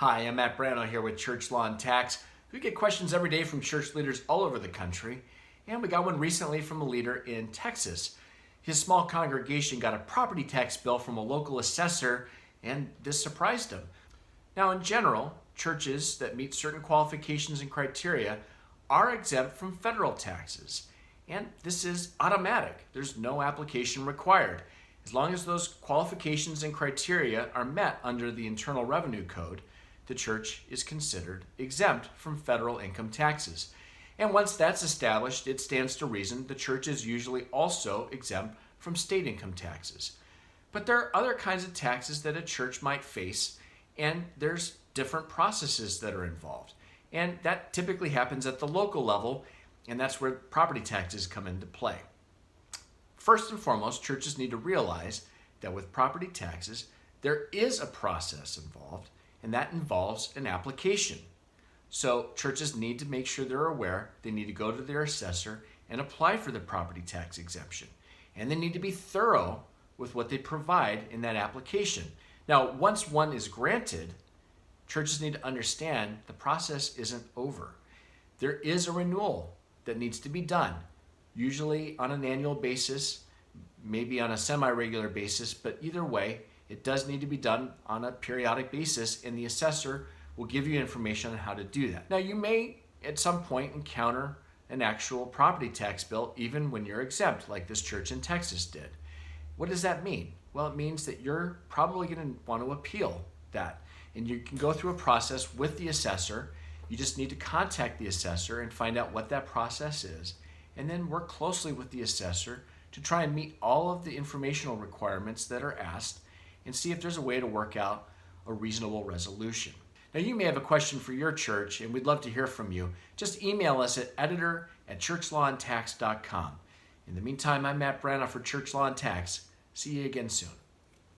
Hi, I'm Matt Branaugh here with Church Law and Tax. We get questions every day from church leaders all over the country, and we got one recently from a leader in Texas. His small congregation got a property tax bill from a local assessor, and this surprised him. Now, in general, churches that meet certain qualifications and criteria are exempt from federal taxes, and this is automatic. There's no application required. As long as those qualifications and criteria are met under the Internal Revenue Code, the church is considered exempt from federal income taxes. And once that's established, it stands to reason the church is usually also exempt from state income taxes. But there are other kinds of taxes that a church might face, and there's different processes that are involved. And that typically happens at the local level, and that's where property taxes come into play. First and foremost, churches need to realize that with property taxes, there is a process involved, and that involves an application. So churches need to make sure they're aware. They need to go to their assessor and apply for the property tax exemption. And they need to be thorough with what they provide in that application. Now, once one is granted, churches need to understand the process isn't over. There is a renewal that needs to be done, usually on an annual basis, maybe on a semi-regular basis, but either way, it does need to be done on a periodic basis, and the assessor will give you information on how to do that. Now, you may at some point encounter an actual property tax bill even when you're exempt, like this church in Texas did. What does that mean? Well, it means that you're probably going to want to appeal that, and you can go through a process with the assessor. You just need to contact the assessor and find out what that process is, and then work closely with the assessor to try and meet all of the informational requirements that are asked and see if there's a way to work out a reasonable resolution. Now, you may have a question for your church, and we'd love to hear from you. Just email us at editor@churchlawandtax.com. In the meantime, I'm Matt Branaugh for Church Law and Tax. See you again soon.